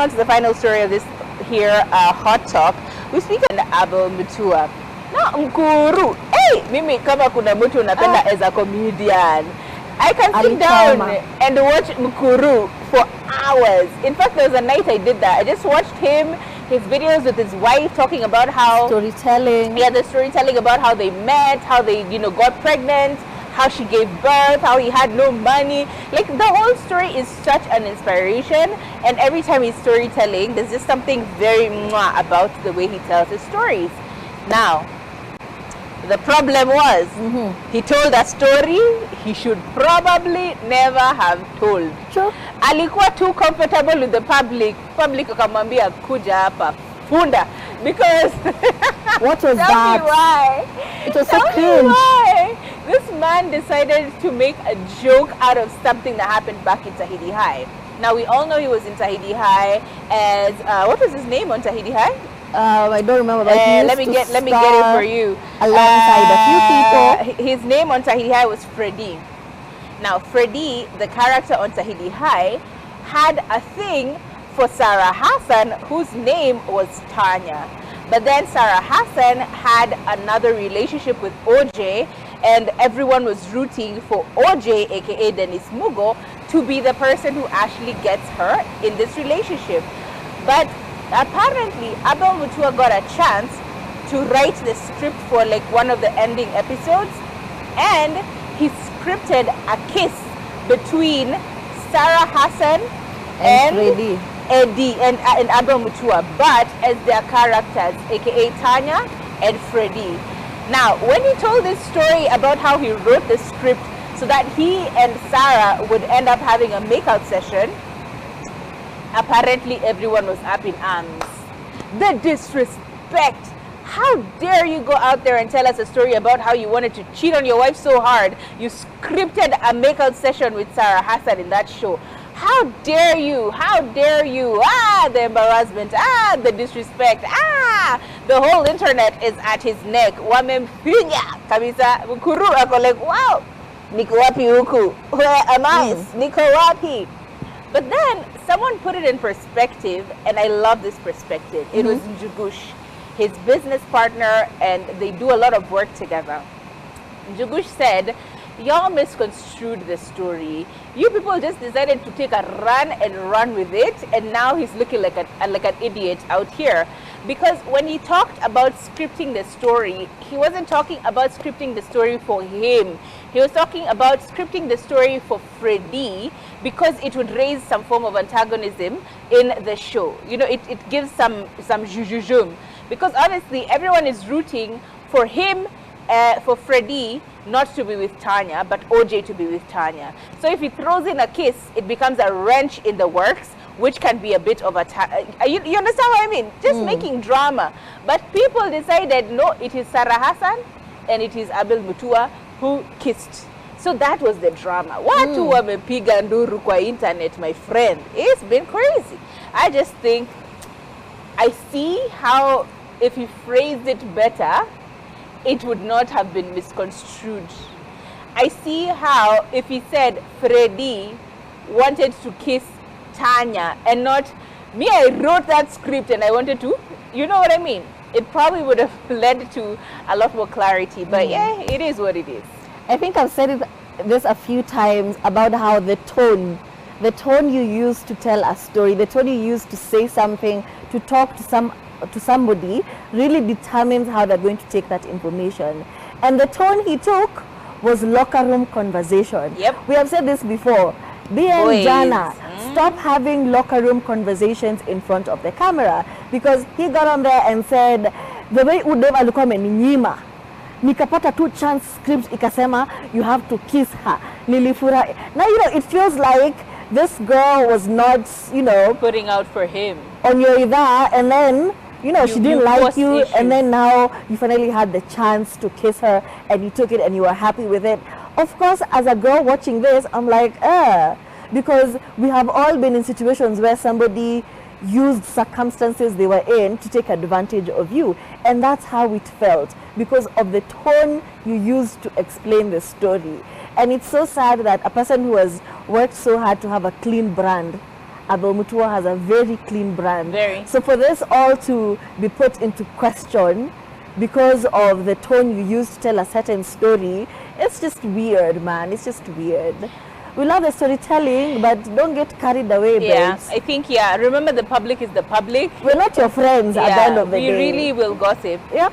on to the final story of this here hot talk. We speak on Abel Mutua. Na mkuru. Hey, mimi kama kuna mtu unapenda as a comedian, I can sit down and watch Mkuru for hours. In fact, there was a night I did that. I just watched his videos with his wife talking about how storytelling. Yeah, the storytelling about how they met, how they got pregnant, how she gave birth, how he had no money. Like, the whole story is such an inspiration, and every time he's storytelling, there's just something very mwah about the way he tells his stories. Now, the problem was he told a story he should probably never have told. Sure. Alikuwa too comfortable with the public. Public akamwambia kuja hapa funda, because what was tell that? Me why? It was tell so cringe. Me why? This man decided to make a joke out of something that happened back in Tahiti High. Now, we all know he was in Tahiti High as what was his name on Tahiti High? I don't remember. But let me get it for you. Alongside a few people. His name on Tahiti High was Freddy. Now, Freddy, the character on Tahiti High, had a thing for Sarah Hassan, whose name was Tanya. But then Sarah Hassan had another relationship with OJ, and everyone was rooting for OJ, aka Dennis Mugo, to be the person who actually gets her in this relationship. But apparently, Abel Mutua got a chance to write the script for like one of the ending episodes, and he scripted a kiss between Sarah Hassan and Eddie and Abel Mutua, but as their characters, aka Tanya and Freddy. Now, when he told this story about how he wrote the script so that he and Sarah would end up having a makeout session, apparently everyone was up in arms. The disrespect! How dare you go out there and tell us a story about how you wanted to cheat on your wife so hard you scripted a makeout session with Sarah Hassan in that show? How dare you? How dare you? Ah, the embarrassment. Ah, the disrespect. Ah, the whole internet is at his neck. Wamempiga kabisa. Mkuru ako like, wow, niko wapi huku? Where am I? Niko wapi? But then someone put it in perspective, and I love this perspective. It was Njugush, his business partner, and they do a lot of work together. Njugush said, y'all misconstrued the story. You people just decided to take a run and run with it, and now he's looking like an idiot out here. Because when he talked about scripting the story, he wasn't talking about scripting the story for him. He was talking about scripting the story for Freddy, because it would raise some form of antagonism in the show. You know, it gives some jujujum. Because honestly, everyone is rooting for him, for Freddy not to be with Tanya, but OJ to be with Tanya. So if he throws in a kiss, it becomes a wrench in the works, which can be a bit of a... you understand what I mean? Just making drama. But people decided, no, it is Sarah Hassan and it is Abel Mutua who kissed. So that was the drama. Watu wamepiga nduru kwa internet, my friend. It's been crazy. I just think, I see how if he phrased it better, it would not have been misconstrued. I see how if he said Freddy wanted to kiss Tanya and not me, I wrote that script and I wanted to, you know what I mean? It probably would have led to a lot more clarity. But yeah, it is what it is. I think I've said this a few times about how the tone you use to tell a story, the tone you use to say something, to talk to somebody really determines how they're going to take that information. And the tone he took was locker room conversation. Yep. We have said this before. B&, Jana, stop having locker room conversations in front of the camera, because he got on there and said the way Udeva alikuwa ameninyima, nikapata tu chance script ikasema you have to kiss her. Nilifura. Now, you know, it feels like this girl was not, you know, putting out for him on your idha, and then you know, she didn't like you, issues. And then now you finally had the chance to kiss her and you took it and you were happy with it. Of course, as a girl watching this, I'm like, because we have all been in situations where somebody used circumstances they were in to take advantage of you. And that's how it felt, because of the tone you used to explain the story. And it's so sad that a person who has worked so hard to have a clean brand Abel Mutua has a very clean brand. Very. So for this all to be put into question because of the tone you use to tell a certain story, it's just weird, man. It's just weird. We love the storytelling, but don't get carried away, Yeah, babes. I think, remember the public is the public. We're not your friends at the end of the day. We really will gossip. Yeah.